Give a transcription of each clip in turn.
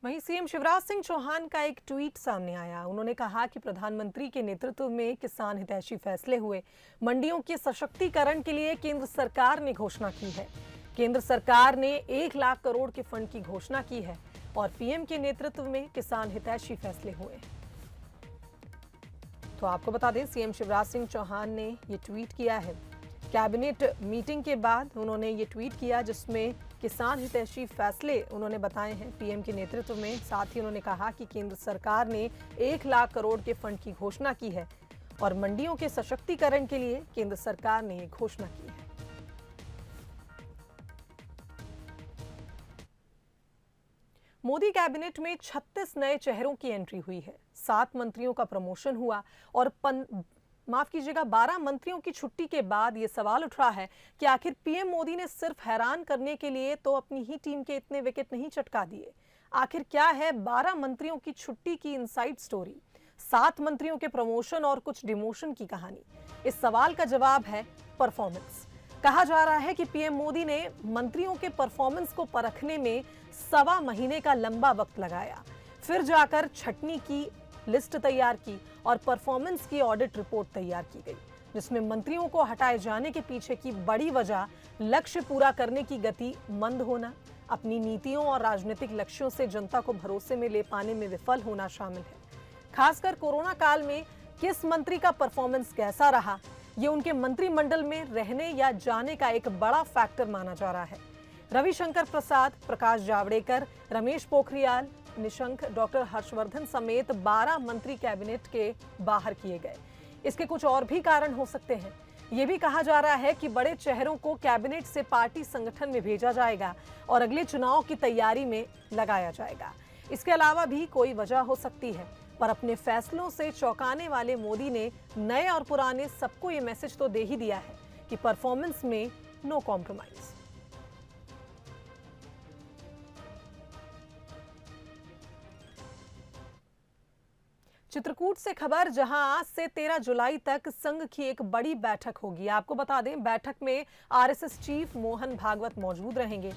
वहीं सीएम शिवराज सिंह चौहान का एक ट्वीट सामने आया। उन्होंने कहा कि प्रधानमंत्री के नेतृत्व में किसान हितैषी फैसले हुए। मंडियों के सशक्तिकरण के लिए केंद्र सरकार ने घोषणा की है। केंद्र सरकार ने 1 लाख करोड़ के फंड की घोषणा की है और पीएम के नेतृत्व में किसान हितैषी फैसले हुए। तो आपको बता दें, सीएम शिवराज सिंह चौहान ने ये ट्वीट किया है। कैबिनेट मीटिंग के बाद उन्होंने ये ट्वीट किया, जिसमें किसान हितैषी फैसले उन्होंने बताए हैं पीएम के नेतृत्व में। साथ ही उन्होंने कहा कि केंद्र सरकार ने 1 लाख करोड़ के फंड की घोषणा की है और मंडियों के सशक्तिकरण के लिए केंद्र सरकार ने ये घोषणा की है। मोदी कैबिनेट में 36 नए चेहरों की एंट्री हुई है। 7 मंत्रियों का प्रमोशन हुआ और 12 मंत्रियों की छुट्टी के बाद यह सवाल उठ रहा है कि आखिर पीएम मोदी ने सिर्फ हैरान करने के लिए तो अपनी ही टीम के इतने विकेट नहीं चटका दिए। आखिर क्या है 12 मंत्रियों की छुट्टी की इनसाइड स्टोरी, 7 मंत्रियों के प्रमोशन और कुछ डिमोशन की कहानी? इस सवाल का जवाब है परफॉर्मेंस। कहा जा रहा है कि पीएम मोदी ने मंत्रियों के परफॉर्मेंस को परखने में 1.25 महीने का लंबा वक्त लगाया, फिर जाकर छटनी की लिस्ट तैयार की और परफॉर्मेंस की ऑडिट रिपोर्ट तैयार की गई, जिसमें मंत्रियों को हटाए जाने के पीछे की बड़ी वजह लक्ष्य पूरा करने की गति मंद होना, अपनी नीतियों और राजनीतिक लक्ष्यों से जनता को भरोसे में ले पाने में विफल होना शामिल है। खासकर कोरोना काल में किस मंत्री का परफॉर्मेंस कैसा रहा, ये उनके मंत्रिमंडल में रहने या जाने का एक बड़ा फैक्टर माना जा रहा है। रविशंकर प्रसाद, प्रकाश जावड़ेकर, रमेश पोखरियाल निशंक, डॉक्टर हर्षवर्धन समेत 12 मंत्री कैबिनेट के बाहर किए गए। इसके कुछ और भी कारण हो सकते हैं। यह भी कहा जा रहा है कि बड़े चेहरों को कैबिनेट से पार्टी संगठन में भेजा जाएगा और अगले चुनाव की तैयारी में लगाया जाएगा। इसके अलावा भी कोई वजह हो सकती है, पर अपने फैसलों से चौंकाने वाले मोदी ने नए और पुराने सबको ये मैसेज तो दे ही दिया है कि परफॉर्मेंस में नो कॉम्प्रोमाइज। चित्रकूट से खबर, जहां आज से 13 जुलाई तक संघ की एक बड़ी बैठक होगी। आपको बता दें, बैठक में आरएसएस चीफ मोहन भागवत मौजूद रहेंगे।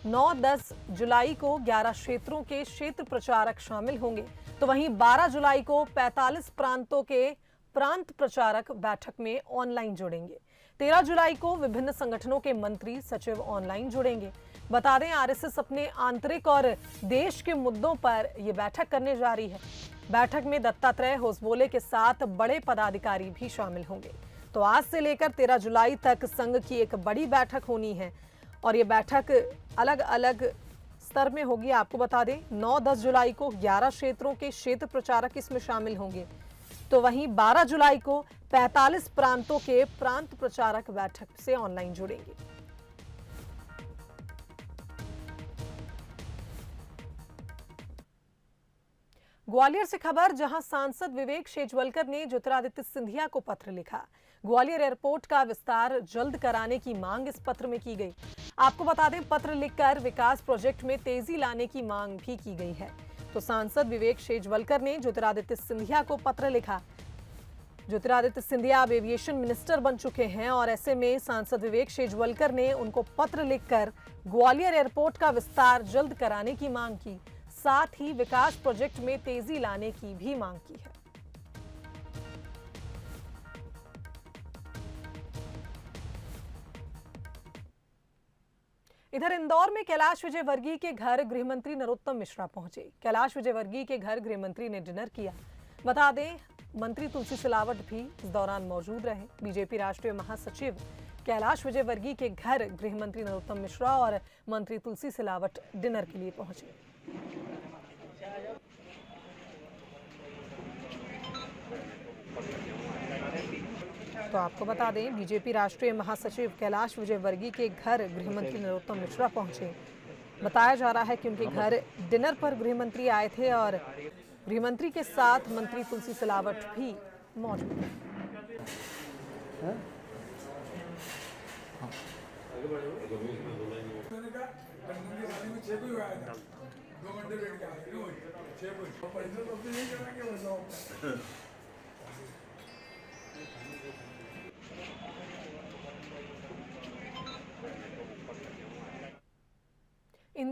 9-10 जुलाई को 11 क्षेत्रों के क्षेत्र प्रचारक शामिल होंगे, तो वहीं 12 जुलाई को 45 प्रांतों के प्रांत प्रचारक बैठक में ऑनलाइन जुड़ेंगे। 13 जुलाई को विभिन्न संगठनों के मंत्री सचिव ऑनलाइन जुड़ेंगे। बता दें, आरएसएस अपने आंतरिक और देश के मुद्दों पर यह बैठक करने जा रही है। बैठक में दत्तात्रेय होसबोले के साथ बड़े पदाधिकारी भी शामिल होंगे। तो आज से लेकर 13 जुलाई तक संघ की एक बड़ी बैठक होनी है और ये बैठक अलग अलग स्तर में होगी। आपको बता दें, 9-10 जुलाई को 11 क्षेत्रों के क्षेत्र प्रचारक इसमें शामिल होंगे, तो वहीं 12 जुलाई को 45 प्रांतों के प्रांत प्रचारक बैठक से ऑनलाइन जुड़ेंगे। ग्वालियर से खबर, जहां सांसद विवेक शेजवलकर ने ज्योतिरादित्य सिंधिया को पत्र लिखा। ग्वालियर एयरपोर्ट का विस्तार जल्द कराने की मांग इस पत्र में की गई। आपको बता दें, पत्र लिखकर विकास प्रोजेक्ट में तेजी लाने की मांग भी की गई है। तो सांसद विवेक शेजवलकर ने ज्योतिरादित्य सिंधिया को पत्र लिखा। ज्योतिरादित्य सिंधिया अब एविएशन मिनिस्टर बन चुके हैं और ऐसे में सांसद विवेक शेजवलकर ने उनको पत्र लिखकर ग्वालियर एयरपोर्ट का विस्तार जल्द कराने की मांग की, साथ ही विकास प्रोजेक्ट में तेजी लाने की भी मांग की है। इधर इंदौर में कैलाश विजयवर्गीय के घर गृहमंत्री नरोत्तम मिश्रा पहुंचे। कैलाश विजयवर्गीय के घर गृहमंत्री ने डिनर किया। बता दें, मंत्री तुलसी सिलावट भी इस दौरान मौजूद रहे। बीजेपी राष्ट्रीय महासचिव कैलाश विजयवर्गीय के घर गृहमंत्री नरोत्तम मिश्रा और मंत्री तुलसी सिलावट डिनर के लिए पहुंचे। तो आपको बता दें, बीजेपी राष्ट्रीय महासचिव कैलाश विजयवर्गीय के घर गृहमंत्री नरोत्तम मिश्रा पहुंचे। बताया जा रहा है कि उनके घर डिनर पर गृहमंत्री आए थे और गृहमंत्री के साथ मंत्री तुलसी सिलावट भी मौजूद है।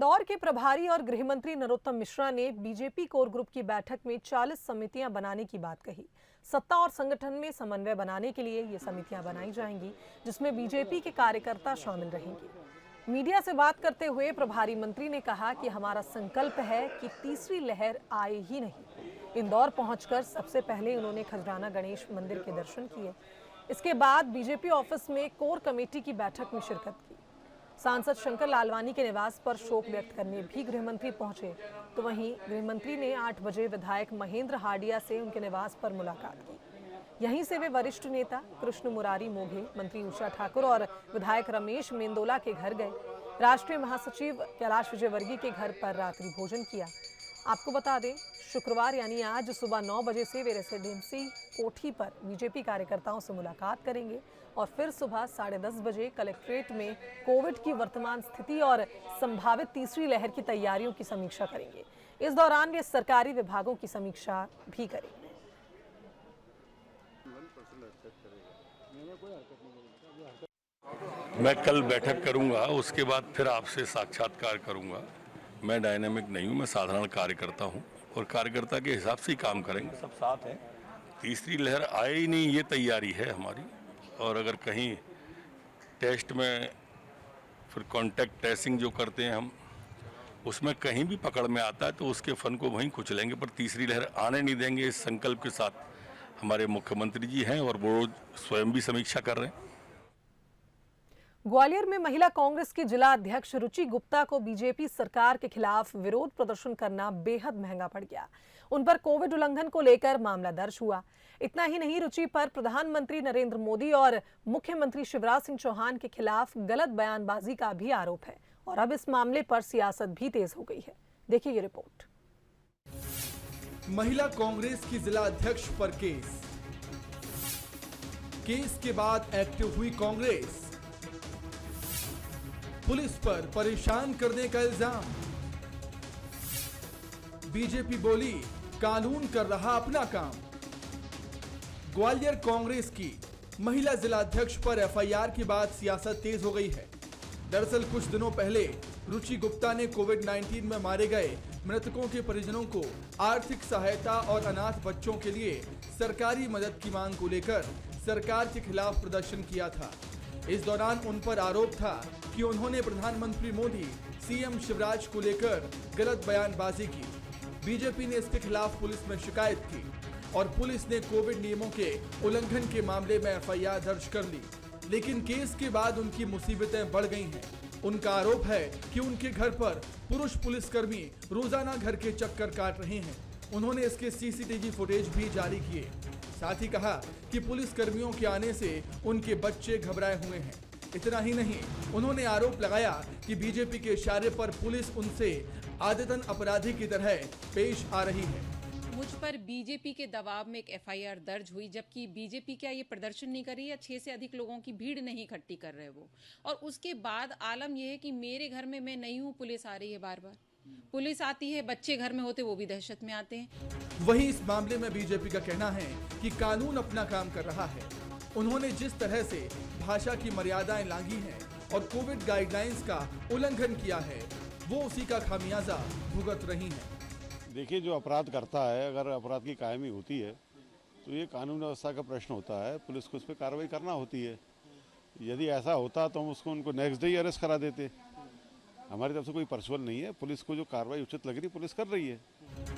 इंदौर के प्रभारी और गृह मंत्री नरोत्तम मिश्रा ने बीजेपी कोर ग्रुप की बैठक में 40 समितियां बनाने की बात कही। सत्ता और संगठन में समन्वय बनाने के लिए ये समितियां बनाई जाएंगी, जिसमें बीजेपी के कार्यकर्ता शामिल रहेंगे। मीडिया से बात करते हुए प्रभारी मंत्री ने कहा कि हमारा संकल्प है कि तीसरी लहर आए ही नहीं। इंदौर पहुंचकर सबसे पहले उन्होंने खजराना गणेश मंदिर के दर्शन किए। इसके बाद बीजेपी ऑफिस में कोर कमेटी की बैठक में शिरकत की। सांसद शंकर लालवानी के निवास पर शोक व्यक्त करने भी गृह मंत्री पहुंचे, तो वहीं गृह मंत्री ने 8 बजे विधायक महेंद्र हाडिया से उनके निवास पर मुलाकात की। यहीं से वे वरिष्ठ नेता कृष्ण मुरारी मोघे, मंत्री उषा ठाकुर और विधायक रमेश मेंदोला के घर गए। राष्ट्रीय महासचिव कैलाश विजयवर्गीय के घर पर रात्रि भोजन किया। आपको बता दें, शुक्रवार यानी आज सुबह 9 बजे से वे रेसिडेंसी कोठी पर बीजेपी कार्यकर्ताओं से मुलाकात करेंगे और फिर सुबह 10:30 बजे कलेक्ट्रेट में कोविड की वर्तमान स्थिति और संभावित तीसरी लहर की तैयारियों की समीक्षा करेंगे। इस दौरान वे सरकारी विभागों की समीक्षा भी करेंगे। मैं कल बैठक करूंगा, उसके बाद फिर आपसे साक्षात्कार करूंगा। मैं डायनामिक नहीं हूं, मैं साधारण कार्यकर्ता हूं और कार्यकर्ता के हिसाब से ही काम करेंगे। सब साथ हैं। तीसरी लहर आए ही नहीं, ये तैयारी है हमारी। और अगर कहीं टेस्ट में फिर कॉन्टैक्ट ट्रेसिंग जो करते हैं हम, उसमें कहीं भी पकड़ में आता है तो उसके फन को वहीं कुचलेंगे, पर तीसरी लहर आने नहीं देंगे। इस संकल्प के साथ हमारे मुख्यमंत्री जी हैं और वो स्वयं भी समीक्षा कर रहे हैं। ग्वालियर में महिला कांग्रेस की जिला अध्यक्ष रुचि गुप्ता को बीजेपी सरकार के खिलाफ विरोध प्रदर्शन करना बेहद महंगा पड़ गया। उन पर कोविड उल्लंघन को लेकर मामला दर्ज हुआ। इतना ही नहीं, रुचि पर प्रधानमंत्री नरेंद्र मोदी और मुख्यमंत्री शिवराज सिंह चौहान के खिलाफ गलत बयानबाजी का भी आरोप है और अब इस मामले पर सियासत भी तेज हो गई है। देखिए ये रिपोर्ट। महिला कांग्रेस की जिला अध्यक्ष पर केस के बाद एक्टिव हुई कांग्रेस। पुलिस पर परेशान करने का इल्जाम। बीजेपी बोली कानून कर रहा अपना काम। ग्वालियर कांग्रेस की महिला जिला अध्यक्ष पर एफआईआर के बाद सियासत तेज हो गई है। दरअसल कुछ दिनों पहले रुचि गुप्ता ने कोविड-19 में मारे गए मृतकों के परिजनों को आर्थिक सहायता और अनाथ बच्चों के लिए सरकारी मदद की मांग को लेकर सरकार के खिलाफ प्रदर्शन किया था। इस दौरान उन पर आरोप था कि उन्होंने प्रधानमंत्री मोदी, सीएम शिवराज को लेकर गलत बयानबाजी की। बीजेपी ने इसके खिलाफ पुलिस में शिकायत की और पुलिस ने कोविड नियमों के उल्लंघन के मामले में एफआईआर दर्ज कर ली। लेकिन केस के बाद उनकी मुसीबतें बढ़ गई हैं। उनका आरोप है कि उनके घर पर पुरुष पुलिसकर्मी रोजाना घर के चक्कर काट रहे हैं। उन्होंने इसके सीसीटीवी फुटेज भी जारी किए। साथ ही कहा कि पुलिस कर्मियों के आने से उनके बच्चे घबराए हुए हैं। इतना ही नहीं, उन्होंने आरोप लगाया कि बीजेपी के इशारे पर पुलिस उनसे आदतन अपराधी की तरह पेश आ रही है। मुझ पर बीजेपी के दबाव में एक एफआईआर दर्ज हुई, जबकि बीजेपी क्या ये प्रदर्शन नहीं कर रही है, 6 से अधिक लोगों की भीड़ नहीं इकट्ठी कर रहे वो। और उसके बाद आलम यह है कि मेरे घर में मैं नहीं हूँ, पुलिस आ रही है, बार बार पुलिस आती है, बच्चे घर में होते वो भी दहशत में आते हैं। वहीं इस मामले में बीजेपी का कहना है कि कानून अपना काम कर रहा है। उन्होंने जिस तरह से भाषा की मर्यादाएं लांघी हैं और कोविड गाइडलाइंस का उल्लंघन किया है, वो उसी का खामियाजा भुगत रही हैं। देखिए, जो अपराध करता है, अगर अपराध की कायमी होती है तो ये कानून व्यवस्था का प्रश्न होता है। पुलिस को उस पर कार्रवाई करना होती है। यदि ऐसा होता तो हम उनको नेक्स्ट डे ही अरेस्ट करा देते। हमारी तरफ से कोई पर्सनल नहीं है। पुलिस को जो कार्रवाई उचित लग रही है, पुलिस कर रही है।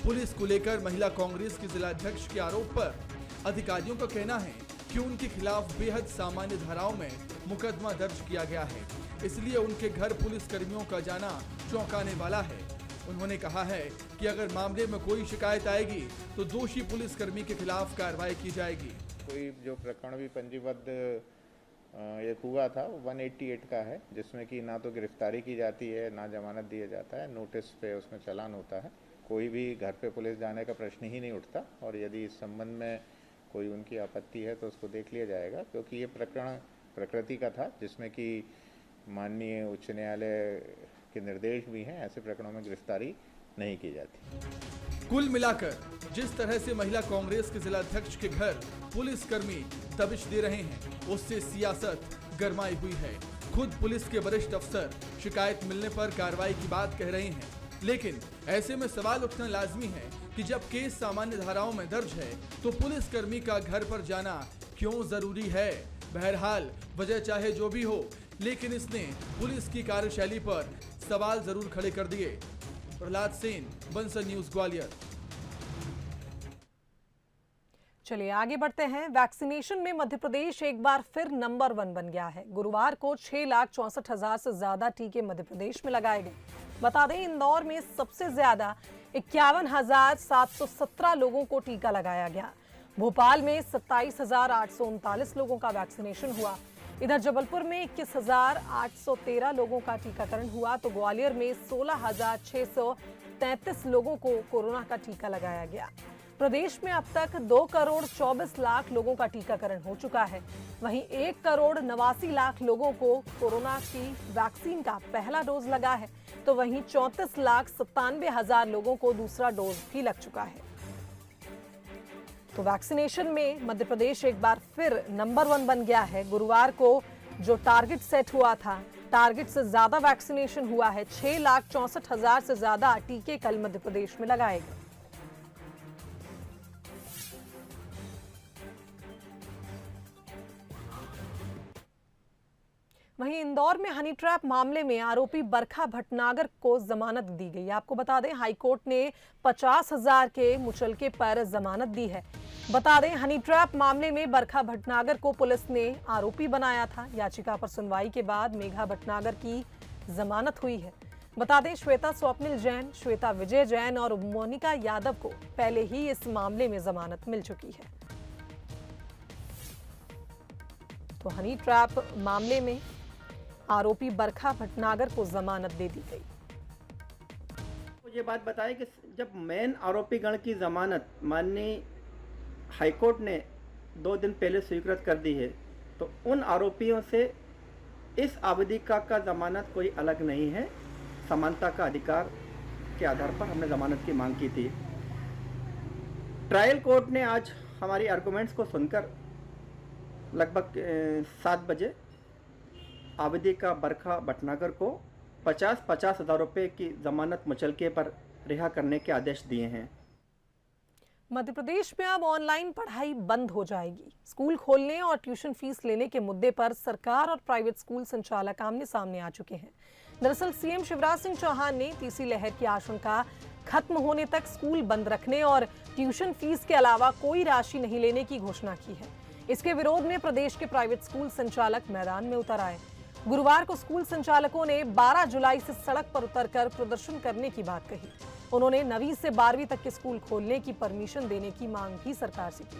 पुलिस को लेकर महिला कांग्रेस की जिला अध्यक्ष के आरोप पर अधिकारियों का कहना है कि उनके खिलाफ बेहद सामान्य धाराओं में मुकदमा दर्ज किया गया है, इसलिए उनके घर पुलिस कर्मियों का जाना चौंकाने वाला है। उन्होंने कहा है कि अगर मामले में कोई शिकायत आएगी तो दोषी पुलिसकर्मी के खिलाफ कार्रवाई की जाएगी। कोई जो प्रकरण भी पंजीबद्ध एक हुआ था, 188 का है, जिसमें कि ना तो गिरफ्तारी की जाती है, ना जमानत दिया जाता है, नोटिस पे उसमें चालान होता है। कोई भी घर पे पुलिस जाने का प्रश्न ही नहीं उठता और यदि इस संबंध में कोई उनकी आपत्ति है तो उसको देख लिया जाएगा, क्योंकि ये प्रकरण प्रकृति का था, जिसमें कि माननीय उच्च न्यायालय के निर्देश भी हैं। ऐसे प्रकरणों में गिरफ्तारी नहीं की जाती। कुल मिलाकर जिस तरह से महिला कांग्रेस के जिला अध्यक्ष के घर पुलिसकर्मी दबिश दे रहे हैं, उससे सियासत गरमाई हुई है। खुद पुलिस के वरिष्ठ अफसर शिकायत मिलने पर कार्रवाई की बात कह रहे हैं, लेकिन ऐसे में सवाल उठना लाजमी है कि जब केस सामान्य धाराओं में दर्ज है तो पुलिसकर्मी का घर पर जाना क्यों जरूरी है। बहरहाल वजह चाहे जो भी हो, लेकिन इसने पुलिस की कार्यशैली पर सवाल जरूर खड़े कर दिए। प्रहलाद सेन, बंसल न्यूज, ग्वालियर। चलिए आगे बढ़ते हैं। वैक्सीनेशन में मध्य प्रदेश एक बार फिर नंबर 1 बन गया है। गुरुवार को 6,64,000 से ज्यादा टीके मध्य प्रदेश में लगाए गए। बता दें, इंदौर में सबसे ज्यादा 51,717 लोगों को टीका लगाया गया। भोपाल में 27,839 लोगों का वैक्सीनेशन हुआ। इधर जबलपुर में 21,813 लोगों का टीकाकरण हुआ तो ग्वालियर में 16,633 लोगों को कोरोना का टीका लगाया गया। प्रदेश में अब तक 2,24,00,000 लोगों का टीकाकरण हो चुका है। वहीं 1,89,00,000 लोगों को कोरोना की वैक्सीन का पहला डोज लगा है तो वहीं 34,97,000 लोगों को दूसरा डोज भी लग चुका है। तो वैक्सीनेशन में मध्य प्रदेश एक बार फिर नंबर 1 बन गया है। गुरुवार को जो टारगेट सेट हुआ था, टारगेट से ज्यादा वैक्सीनेशन हुआ है। 6,64,000 से ज्यादा टीके कल मध्य प्रदेश में लगाए गए। वहीं इंदौर में हनी ट्रैप मामले में आरोपी बरखा भटनागर को जमानत दी गई। आपको बता दें, हाईकोर्ट ने 50,000 के मुचलके पर जमानत दी है। बता दें, हनी ट्रैप मामले में बरखा भटनागर को पुलिस ने आरोपी बनाया था। याचिका पर सुनवाई के बाद मेघा भटनागर की जमानत हुई है। बता दें, श्वेता स्वप्निल जैन, श्वेता विजय जैन और मोनिका यादव को पहले ही इस मामले में जमानत मिल चुकी है। तो हनी ट्रैप मामले में आरोपी बरखा भटनागर को जमानत दे दी गई। ये बात बताएं कि जब मेन आरोपी गण की जमानत माननीय हाईकोर्ट ने 2 दिन पहले स्वीकृत कर दी है तो उन आरोपियों से इस आवेदिका का जमानत कोई अलग नहीं है। समानता का अधिकार के आधार पर हमने जमानत की मांग की थी। ट्रायल कोर्ट ने आज हमारी आर्गुमेंट्स को सुनकर लगभग 7 बजे आवेदिका बरखा भटनागर को 50,000 रुपए की जमानत मुचलके पर रिहा करने के आदेश दिए हैं। मध्य प्रदेश में अब ऑनलाइन पढ़ाई बंद हो जाएगी। स्कूल खोलने और ट्यूशन फीस लेने के मुद्दे पर सरकार और प्राइवेट स्कूल संचालक आमने सामने आ चुके हैं। दरअसल सीएम शिवराज सिंह चौहान ने तीसरी लहर की आशंका खत्म होने तक स्कूल बंद रखने और ट्यूशन फीस के अलावा कोई राशि नहीं लेने की घोषणा की है। इसके विरोध में प्रदेश के प्राइवेट स्कूल संचालक मैदान में उतर आए। गुरुवार को स्कूल संचालकों ने 12 जुलाई से सड़क पर उतरकर प्रदर्शन करने की बात कही। उन्होंने 9वीं से 12वीं तक के स्कूल खोलने की परमिशन देने की मांग भी सरकार से की।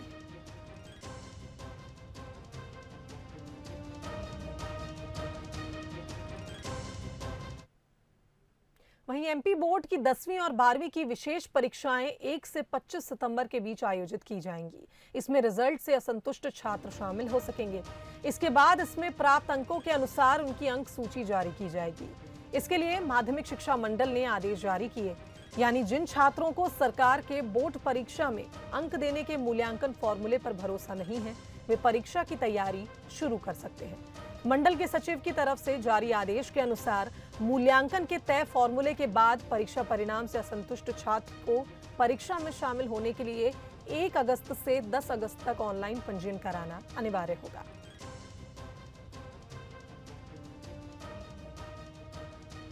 वहीं एमपी बोर्ड की 10वीं और 12वीं की विशेष परीक्षाएं 1 से 25 सितंबर के बीच आयोजित की जाएंगी। इसमें रिजल्ट से असंतुष्ट छात्र शामिल हो सकेंगे। इसके बाद इसमें प्राप्त अंकों के अनुसार उनकी अंक सूची जारी की जाएगी। इसके लिए माध्यमिक शिक्षा मंडल ने आदेश जारी किए, यानी जिन छात्रों को सरकार के बोर्ड परीक्षा में अंक देने के मूल्यांकन फॉर्मूले पर भरोसा नहीं है, वे परीक्षा की तैयारी शुरू कर सकते हैं। मंडल के सचिव की तरफ से जारी आदेश के अनुसार मूल्यांकन के तय फॉर्मूले के बाद परीक्षा परिणाम से असंतुष्ट छात्र को परीक्षा में शामिल होने के लिए 1 अगस्त से 10 अगस्त तक ऑनलाइन पंजीयन कराना अनिवार्य होगा।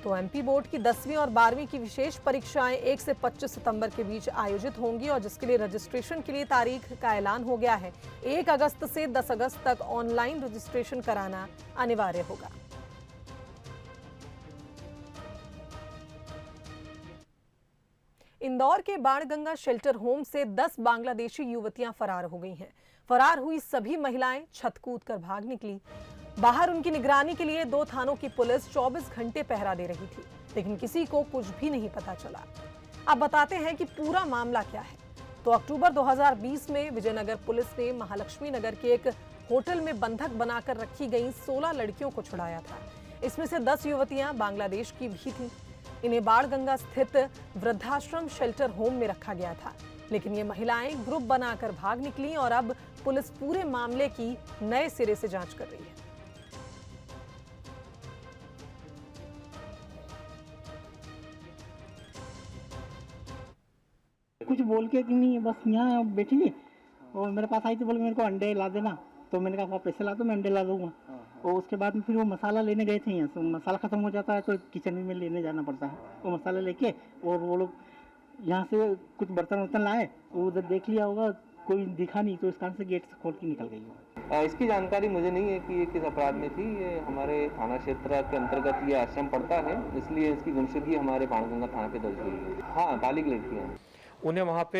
तो एमपी बोर्ड की 10वीं और 12वीं की विशेष परीक्षाएं 1 से 25 सितंबर के बीच आयोजित होंगी और जिसके लिए रजिस्ट्रेशन के लिए तारीख का ऐलान हो गया है। 1 अगस्त से 10 अगस्त तक ऑनलाइन रजिस्ट्रेशन कराना अनिवार्य होगा। इंदौर के बाणगंगा शेल्टर होम से 10 बांग्लादेशी युवतियां फरार हो गई हैं। फरार हुई सभी महिलाएं छत कूद कर भाग निकली। बाहर उनकी निगरानी के लिए 2 थानों की पुलिस 24 घंटे पहरा दे रही थी, लेकिन किसी को कुछ भी नहीं पता चला। अब बताते हैं कि पूरा मामला क्या है। तो अक्टूबर 2020 में विजयनगर पुलिस ने महालक्ष्मी नगर के एक होटल में बंधक बनाकर रखी गई 16 लड़कियों को छुड़ाया था। इसमें से 10 युवतियां बांग्लादेश की भी थीं। इन्हें बाणगंगा स्थित वृद्धाश्रम शेल्टर होम में रखा गया था, लेकिन ये महिलाएं ग्रुप बनाकर भाग निकली और अब पुलिस पूरे मामले की नए सिरे से जांच कर रही है। कुछ बोल के कि नहीं, बस यहाँ बैठी है और मेरे पास आई थी, बोले मेरे को अंडे ला देना। तो मैंने कहा पैसे ला दो, मैं अंडे ला दूंगा। और उसके बाद में फिर वो मसाला लेने गए थे यहाँ से। मसाला ख़त्म हो जाता है तो किचन में लेने जाना पड़ता है। वो मसाला लेके और वो लोग यहाँ से कुछ बर्तन वर्तन लाए, वो उधर देख लिया होगा, कोई दिखा नहीं, तो इस कारण से गेट से खोल के निकल गई हो। इसकी जानकारी मुझे नहीं है कि ये किस अपराध में थी। ये हमारे थाना क्षेत्र के अंतर्गत ये आश्रम पड़ता है, इसलिए इसकी गुमशुदगी हमारे बाणगंगा थाना पे दर्ज हुई है। हाँ, बालिग लड़की है। उन्हें वहाँ पे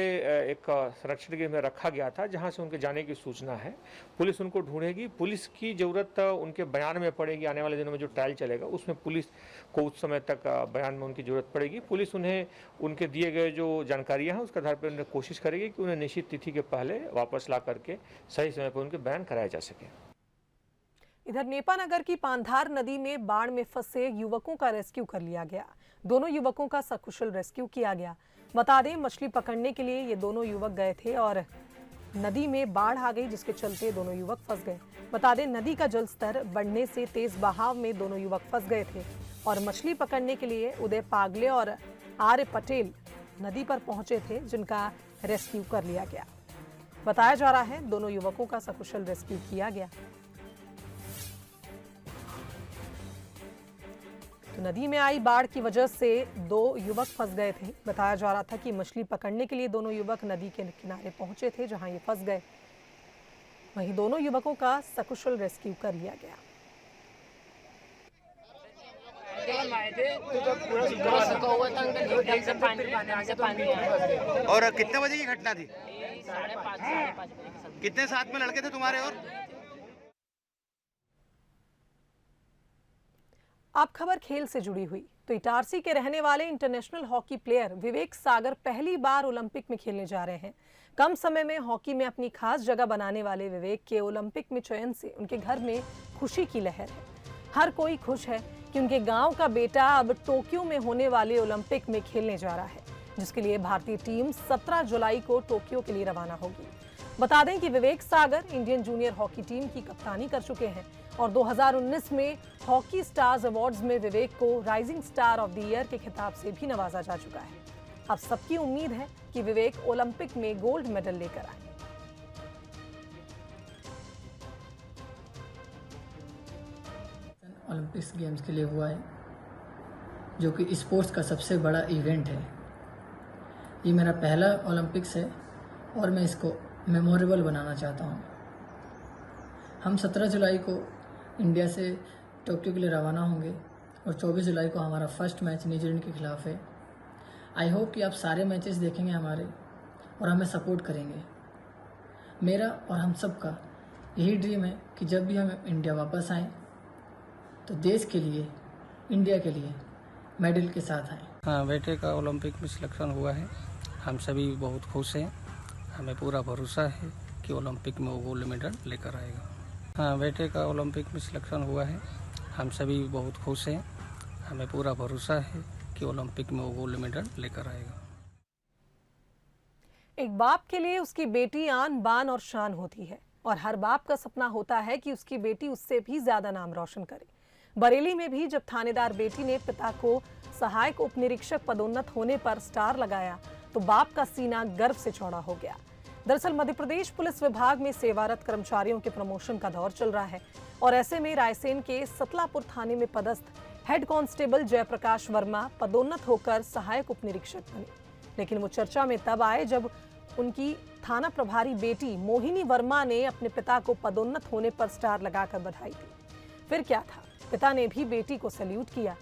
एक संरक्षित गृह में रखा गया था, जहाँ से उनके जाने की सूचना है। पुलिस उनको ढूंढेगी। पुलिस की ज़रूरत उनके बयान में पड़ेगी। आने वाले दिनों में जो ट्रायल चलेगा उसमें पुलिस को उस समय तक बयान में उनकी ज़रूरत पड़ेगी। पुलिस उन्हें उनके दिए गए जो जानकारियाँ हैं उसके आधार पर उन्हें कोशिश करेगी कि उन्हें निश्चित तिथि के पहले वापस ला करके सही समय पर उनके बयान कराया जा सके। इधर नेपानगर की पांधार नदी में बाढ़ में फंसे युवकों का रेस्क्यू कर लिया गया। दोनों युवकों का सकुशल रेस्क्यू किया गया। बता दें, मछली पकड़ने के लिए ये दोनों युवक गए थे और नदी में बाढ़ आ गई, जिसके चलते दोनों युवक फंस गए। बता दें, नदी का जल स्तर बढ़ने से तेज बहाव में दोनों युवक फंस गए थे और मछली पकड़ने के लिए उदय पागले और आर्य पटेल नदी पर पहुंचे थे, जिनका रेस्क्यू कर लिया गया। बताया जा रहा है दोनों युवकों का सकुशल रेस्क्यू किया गया। तो नदी में आई बाढ़ की वजह से दो युवक फंस गए थे। बताया जा रहा था कि मछली पकड़ने के लिए दोनों युवक नदी के किनारे पहुंचे थे, जहां ये फंस गए। वहीं दोनों युवकों का सकुशल रेस्क्यू कर लिया गया। और कितने बजे की घटना थी? 5:30। कितने साथ में लड़के थे तुम्हारे? और अब खबर खेल से जुड़ी हुई तो इटारसी के रहने वाले international hockey player Vivek Sagar पहली बार ओलंपिक में खेलने जा रहे हैं। कम समय में हॉकी में अपनी खास जगह बनाने वाले विवेक के ओलंपिक में चयन से उनके घर में खुशी की लहर है। हर कोई खुश है कि उनके गांव का बेटा अब टोक्यो में होने वाले ओलंपिक में खेलने जा रहा है, जिसके लिए भारतीय टीम 17 जुलाई को टोक्यो के लिए रवाना होगी। बता दें कि Vivek Sagar Indian junior hockey team की कप्तानी कर चुके हैं और 2019 में हॉकी स्टार्स अवार्ड्स में विवेक को rising star of the year के खिताब से भी नवाजा जा चुका है। अब सबकी उम्मीद है कि विवेक ओलंपिक में गोल्ड मेडल लेकर आए। ओलंपिक्स गेम्स के लिए हुआ है, जो कि स्पोर्ट्स का सबसे बड़ा इवेंट है। ये मेरा पहला ओलंपिक्स है और मैं इसको मेमोरेबल बनाना चाहता हूँ। हम 17 जुलाई को इंडिया से टोक्यो के लिए रवाना होंगे और 24 जुलाई को हमारा फर्स्ट मैच न्यूजीलैंड के खिलाफ है। आई होप कि आप सारे मैचेस देखेंगे हमारे और हमें सपोर्ट करेंगे। मेरा और हम सब का यही ड्रीम है कि जब भी हम इंडिया वापस आएँ तो देश के लिए, इंडिया के लिए मेडल के साथ आएँ। हाँ, बेटे का ओलंपिक में सिलेक्शन हुआ है। हम सभी बहुत खुश हैं। हमें पूरा भरोसा है कि ओलंपिक में वो गोल्ड मेडल लेकर आएगा। हाँ, बेटे का ओलंपिक में सिलेक्शन हुआ है। हम सभी बहुत खुश हैं। हमें पूरा भरोसा है कि ओलंपिक में वो गोल्ड मेडल लेकर आएगा। एक बाप के लिए उसकी बेटी आन बान और शान होती है और हर बाप का सपना होता है कि उसकी बेटी उससे भी ज्यादा नाम रोशन करे। बरेली में भी जब थानेदार बेटी ने पिता को सहायक उप निरीक्षक पदोन्नत होने पर स्टार लगाया तो बाप का सीना गर्व से चौड़ा हो गया। दरअसल मध्य प्रदेश पुलिस विभाग में सेवारत कर्मचारियों के प्रमोशन का दौर चल रहा है और ऐसे में रायसेन के सतलापुर थाने में पदस्थ हेड कांस्टेबल जयप्रकाश वर्मा पदोन्नत होकर सहायक उप निरीक्षक बने। लेकिन वो चर्चा में तब आए जब उनकी थाना प्रभारी बेटी मोहिनी वर्मा ने अपने पिता को पदोन्नत होने पर स्टार लगाकर बधाई दी। फिर क्या था, पिता ने भी बेटी को सैल्यूट किया।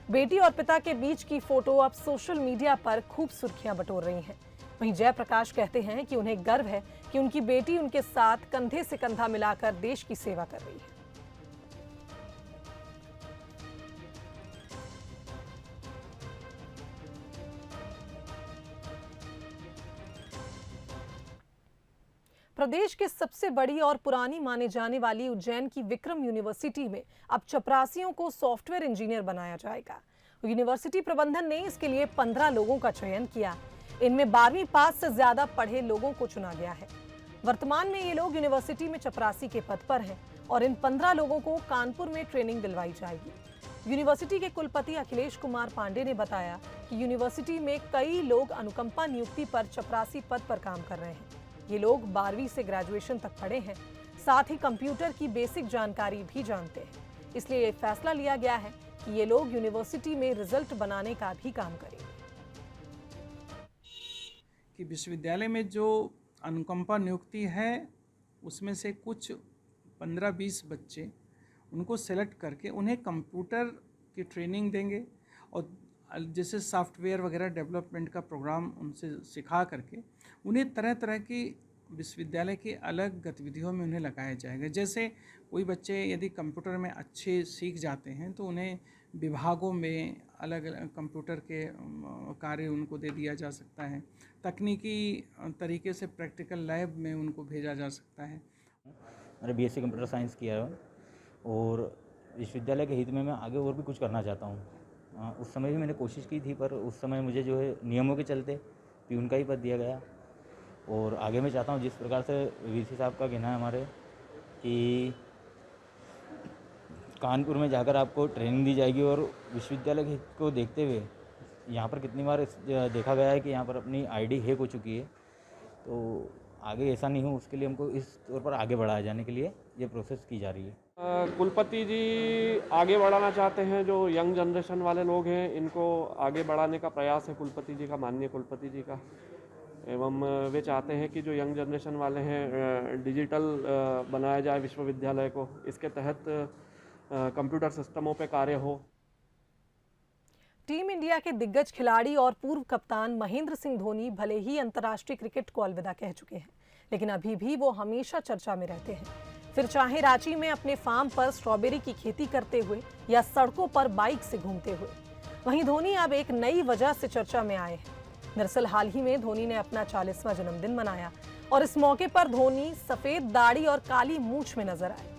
बेटी और पिता के बीच की फोटो अब सोशल मीडिया पर खूब सुर्खियां बटोर रही हैं। वहीं जयप्रकाश कहते हैं कि उन्हें गर्व है कि उनकी बेटी उनके साथ कंधे से कंधा मिलाकर देश की सेवा कर रही है। प्रदेश की सबसे बड़ी और पुरानी माने जाने वाली उज्जैन की विक्रम यूनिवर्सिटी में अब चपरासियों को सॉफ्टवेयर इंजीनियर बनाया जाएगा। यूनिवर्सिटी प्रबंधन ने इसके लिए 15 लोगों का चयन किया। इनमें 12वीं पास से ज्यादा पढ़े लोगों को चुना गया है। वर्तमान में ये लोग यूनिवर्सिटी में चपरासी के पद पर हैं और इन 15 लोगों को कानपुर में ट्रेनिंग दिलवाई जाएगी। यूनिवर्सिटी के कुलपति अखिलेश कुमार पांडे ने बताया कि यूनिवर्सिटी में कई लोग अनुकंपा नियुक्ति पर चपरासी पद पर काम कर रहे हैं। ये लोग 12वीं से ग्रेजुएशन तक पढ़े हैं, साथ ही कंप्यूटर की बेसिक जानकारी भी जानते हैं। इसलिए ये फैसला लिया गया है कि ये लोग यूनिवर्सिटी में रिजल्ट बनाने का भी काम करेंगे। कि विश्वविद्यालय में जो अनुकंपा नियुक्ति है उसमें से कुछ 15-20 बच्चे उनको सेलेक्ट करके उन्हें कंप्यूटर की ट्रेनिंग देंगे और जैसे सॉफ्टवेयर वगैरह डेवलपमेंट का प्रोग्राम उनसे सिखा करके उन्हें तरह तरह की विश्वविद्यालय की अलग गतिविधियों में उन्हें लगाया जाएगा। जैसे कोई बच्चे यदि कंप्यूटर में अच्छे सीख जाते हैं तो उन्हें विभागों में अलग अलग कंप्यूटर के कार्य उनको दे दिया जा सकता है। तकनीकी तरीके से प्रैक्टिकल लैब में उनको भेजा जा सकता है। मैंने बीएससी कंप्यूटर साइंस किया है और विश्वविद्यालय के हित में मैं आगे और भी कुछ करना चाहता हूँ। उस समय भी मैंने कोशिश की थी, पर उस समय मुझे जो है नियमों के चलते प्यून का ही पद दिया गया। और आगे मैं चाहता हूँ जिस प्रकार से वीसी साहब का कहना है हमारे कि कानपुर में जाकर आपको ट्रेनिंग दी जाएगी और विश्वविद्यालय के हित को देखते हुए यहाँ पर कितनी बार देखा गया है कि यहाँ पर अपनी आईडी हैक हो चुकी है, तो आगे ऐसा नहीं हो उसके लिए हमको इस तौर पर आगे बढ़ाए जाने के लिए ये प्रोसेस की जा रही है। कुलपति जी आगे बढ़ाना चाहते हैं, जो यंग जनरेशन वाले लोग हैं इनको आगे बढ़ाने का प्रयास है कुलपति जी का, माननीय कुलपति जी का। एवं वे चाहते हैं कि जो यंग जनरेशन वाले हैं डिजिटल बनाया जाए विश्वविद्यालय को, इसके तहत कंप्यूटर सिस्टमों पे कार्य हो। टीम इंडिया के दिग्गज खिलाड़ी और पूर्व कप्तान महेंद्र सिंह धोनी भले ही अंतर्राष्ट्रीय क्रिकेट को अलविदा कह चुके हैं, लेकिन अभी भी वो हमेशा चर्चा में रहते हैं। फिर चाहे रांची में अपने फार्म पर स्ट्रॉबेरी की खेती करते हुए या सड़कों पर बाइक से घूमते हुए। वहीं धोनी अब एक नई वजह से चर्चा में आए हैं। दरअसल हाल ही में धोनी ने अपना 40वां जन्मदिन मनाया और इस मौके पर धोनी सफेद दाढ़ी और काली मूंछ में नजर आए।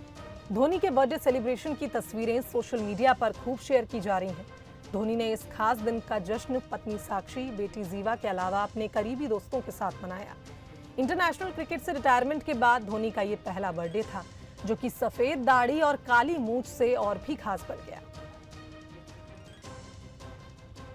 धोनी के बर्थडे सेलिब्रेशन की तस्वीरें सोशल मीडिया पर खूब शेयर की जा रही हैं। धोनी ने इस खास दिन का जश्न पत्नी साक्षी, बेटी जीवा के अलावा अपने करीबी दोस्तों के साथ मनाया। इंटरनेशनल क्रिकेट से रिटायरमेंट के बाद धोनी का ये पहला बर्थडे था, जो कि सफेद दाढ़ी और काली मूंछ से और भी खास बन गया।